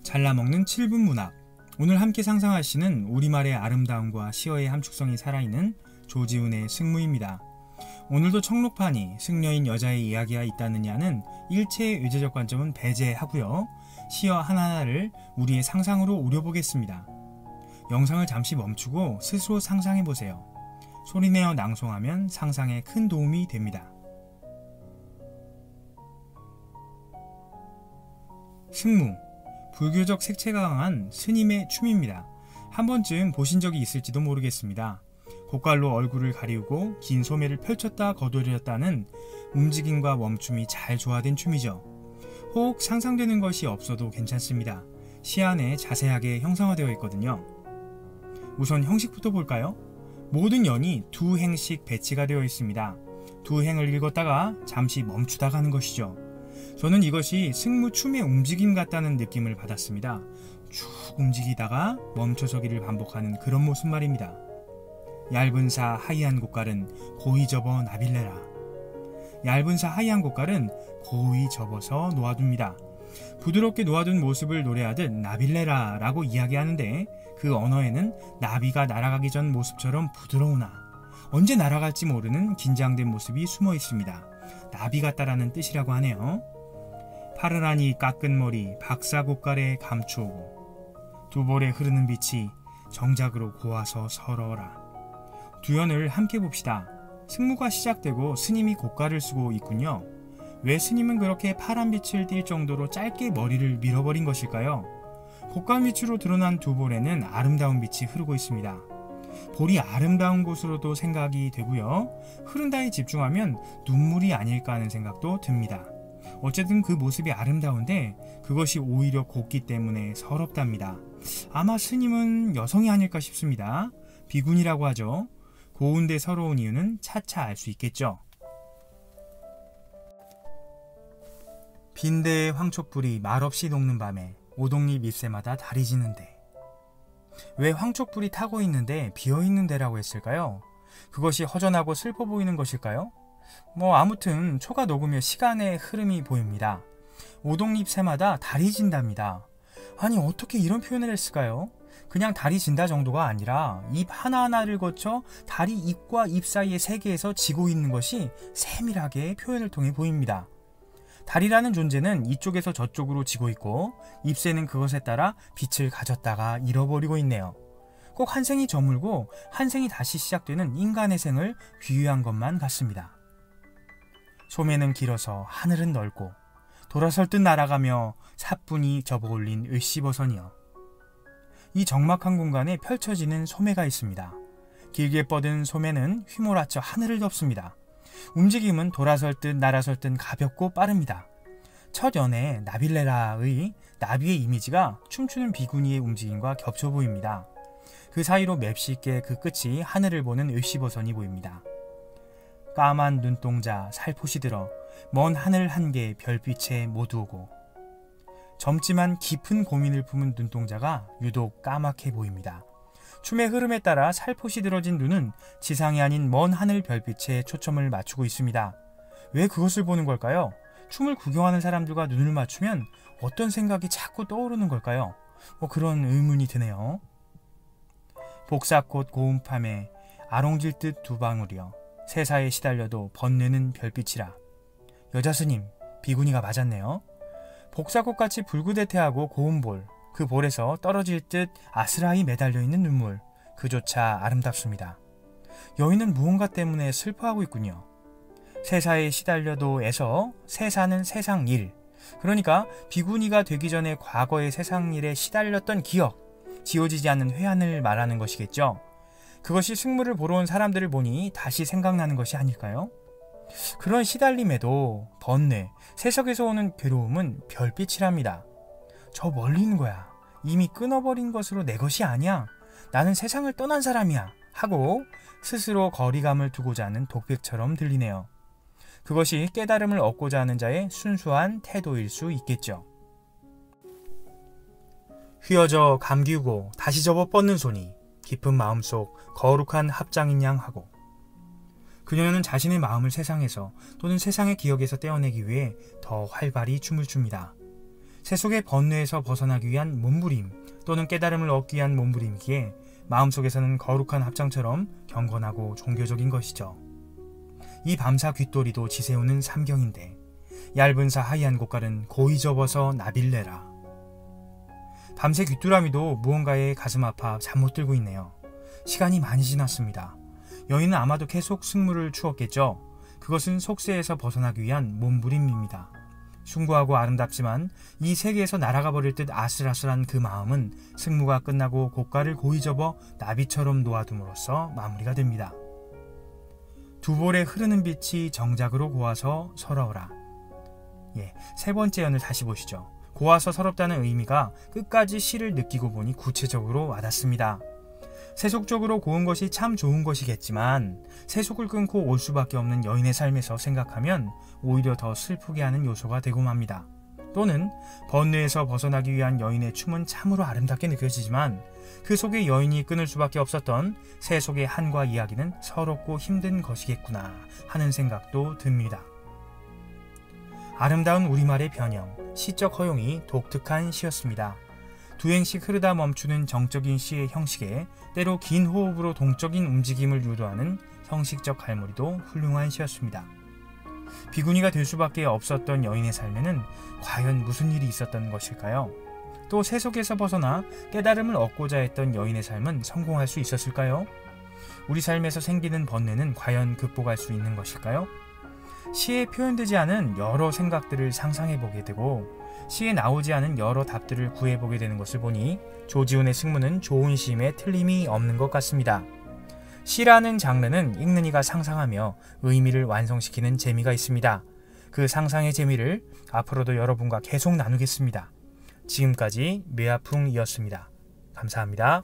잘라먹는 7분 문학. 오늘 함께 상상할 시는 우리말의 아름다움과 시어의 함축성이 살아있는 조지훈의 승무입니다. 오늘도 청록판이 승려인 여자의 이야기가 있다느냐는 일체의 의제적 관점은 배제하고요. 시어 하나하나를 우리의 상상으로 우려보겠습니다. 영상을 잠시 멈추고 스스로 상상해보세요. 소리내어 낭송하면 상상에 큰 도움이 됩니다. 승무, 불교적 색채가 강한 스님의 춤입니다. 한 번쯤 보신 적이 있을지도 모르겠습니다. 고깔로 얼굴을 가리우고 긴 소매를 펼쳤다 거두려다는 움직임과 멈춤이 잘 조화된 춤이죠. 혹 상상되는 것이 없어도 괜찮습니다. 시 안에 자세하게 형상화되어 있거든요. 우선 형식부터 볼까요? 모든 연이 두 행씩 배치가 되어 있습니다. 두 행을 읽었다가 잠시 멈추다 가는 것이죠. 저는 이것이 승무 춤의 움직임 같다는 느낌을 받았습니다. 쭉 움직이다가 멈춰서기를 반복하는 그런 모습 말입니다. 얇은 사 하이한 고깔은 고이 접어 나빌레라. 얇은 사 하이한 고깔은 고이 접어서 놓아둡니다. 부드럽게 놓아둔 모습을 노래하듯 나빌레라 라고 이야기하는데 그 언어에는 나비가 날아가기 전 모습처럼 부드러우나 언제 날아갈지 모르는 긴장된 모습이 숨어 있습니다. 나비 같다라는 뜻이라고 하네요. 파르라니 깎은 머리 박사 고깔에 감추오고 두 볼에 흐르는 빛이 정작으로 고와서 서러라. 두 연을 함께 봅시다. 승무가 시작되고 스님이 고깔을 쓰고 있군요. 왜 스님은 그렇게 파란 빛을 띌 정도로 짧게 머리를 밀어버린 것일까요? 고깔 밑으로 드러난 두 볼에는 아름다운 빛이 흐르고 있습니다. 볼이 아름다운 곳으로도 생각이 되고요. 흐른다에 집중하면 눈물이 아닐까 하는 생각도 듭니다. 어쨌든 그 모습이 아름다운데 그것이 오히려 곱기 때문에 서럽답니다. 아마 스님은 여성이 아닐까 싶습니다. 비군이라고 하죠. 고운데 서러운 이유는 차차 알 수 있겠죠. 빈대의 황촉불이 말없이 녹는 밤에 오동잎 잎새마다 다리 지는데. 왜 황촉불이 타고 있는데 비어있는 데라고 했을까요? 그것이 허전하고 슬퍼 보이는 것일까요? 아무튼 초가 녹으며 시간의 흐름이 보입니다. 오동잎 새마다 다리 진답니다. 아니 어떻게 이런 표현을 했을까요? 그냥 다리 진다 정도가 아니라 잎 하나하나를 거쳐 다리 잎과 잎 사이의 세계에서 지고 있는 것이 세밀하게 표현을 통해 보입니다. 다리라는 존재는 이쪽에서 저쪽으로 지고 있고 잎새는 그것에 따라 빛을 가졌다가 잃어버리고 있네요. 꼭 한 생이 저물고 한 생이 다시 시작되는 인간의 생을 비유한 것만 같습니다. 소매는 길어서 하늘은 넓고 돌아설 듯 날아가며 사뿐히 접어올린 을씨버선이여. 이 적막한 공간에 펼쳐지는 소매가 있습니다. 길게 뻗은 소매는 휘몰아쳐 하늘을 덮습니다. 움직임은 돌아설 듯 날아설 듯 가볍고 빠릅니다. 첫 연에 나빌레라의 나비의 이미지가 춤추는 비구니의 움직임과 겹쳐 보입니다. 그 사이로 맵시게 그 끝이 하늘을 보는 을씨버선이 보입니다. 까만 눈동자 살포시 들어 먼 하늘 한개 별빛에 모두 오고. 젊지만 깊은 고민을 품은 눈동자가 유독 까맣게 보입니다. 춤의 흐름에 따라 살포시 들어진 눈은 지상이 아닌 먼 하늘 별빛에 초점을 맞추고 있습니다. 왜 그것을 보는 걸까요? 춤을 구경하는 사람들과 눈을 맞추면 어떤 생각이 자꾸 떠오르는 걸까요? 그런 의문이 드네요. 복사꽃 고운 밤에 아롱질 듯 두 방울이여 세사에 시달려도 번뇌는 별빛이라. 여자 스님, 비구니가 맞았네요. 복사꽃같이 불구대태하고 고운 볼, 그 볼에서 떨어질 듯 아스라이 매달려 있는 눈물, 그조차 아름답습니다. 여인은 무언가 때문에 슬퍼하고 있군요. 세사에 시달려도 에서 세사는 세상 일, 그러니까 비구니가 되기 전에 과거의 세상 일에 시달렸던 기억, 지워지지 않는 회한을 말하는 것이겠죠. 그것이 승무를 보러 온 사람들을 보니 다시 생각나는 것이 아닐까요? 그런 시달림에도 번뇌, 세속에서 오는 괴로움은 별빛이랍니다. 저 멀리 있는 거야. 이미 끊어버린 것으로 내 것이 아니야. 나는 세상을 떠난 사람이야. 하고 스스로 거리감을 두고자 하는 독백처럼 들리네요. 그것이 깨달음을 얻고자 하는 자의 순수한 태도일 수 있겠죠. 휘어져 감기우고 다시 접어 뻗는 손이 깊은 마음속 거룩한 합장인 양 하고. 그녀는 자신의 마음을 세상에서 또는 세상의 기억에서 떼어내기 위해 더 활발히 춤을 춥니다. 세속의 번뇌에서 벗어나기 위한 몸부림 또는 깨달음을 얻기 위한 몸부림이기에 마음속에서는 거룩한 합장처럼 경건하고 종교적인 것이죠. 이 밤사 귓돌이도 지새우는 삼경인데 얇은 사 하얀 고깔은 고이 접어서 나빌래라. 밤새 귀뚜라미도 무언가에 가슴 아파 잠 못 들고 있네요. 시간이 많이 지났습니다. 여인은 아마도 계속 승무를 추었겠죠. 그것은 속세에서 벗어나기 위한 몸부림입니다. 숭고하고 아름답지만 이 세계에서 날아가 버릴 듯 아슬아슬한 그 마음은 승무가 끝나고 고깔을 고이 접어 나비처럼 놓아둠으로써 마무리가 됩니다. 두 볼에 흐르는 빛이 정작으로 고와서 서러워라. 세 번째 연을 다시 보시죠. 고와서 서럽다는 의미가 끝까지 시를 느끼고 보니 구체적으로 와닿습니다. 세속적으로 고운 것이 참 좋은 것이겠지만 세속을 끊고 올 수밖에 없는 여인의 삶에서 생각하면 오히려 더 슬프게 하는 요소가 되고 맙니다. 또는 번뇌에서 벗어나기 위한 여인의 춤은 참으로 아름답게 느껴지지만 그 속에 여인이 끊을 수밖에 없었던 세속의 한과 이야기는 서럽고 힘든 것이겠구나 하는 생각도 듭니다. 아름다운 우리말의 변형, 시적 허용이 독특한 시였습니다. 두 행씩 흐르다 멈추는 정적인 시의 형식에 때로 긴 호흡으로 동적인 움직임을 유도하는 형식적 갈무리도 훌륭한 시였습니다. 비구니가 될 수밖에 없었던 여인의 삶에는 과연 무슨 일이 있었던 것일까요? 또 세속에서 벗어나 깨달음을 얻고자 했던 여인의 삶은 성공할 수 있었을까요? 우리 삶에서 생기는 번뇌는 과연 극복할 수 있는 것일까요? 시에 표현되지 않은 여러 생각들을 상상해보게 되고 시에 나오지 않은 여러 답들을 구해보게 되는 것을 보니 조지훈의 승무는 좋은 시임에 틀림이 없는 것 같습니다. 시라는 장르는 읽는 이가 상상하며 의미를 완성시키는 재미가 있습니다. 그 상상의 재미를 앞으로도 여러분과 계속 나누겠습니다. 지금까지 매화풍이었습니다. 감사합니다.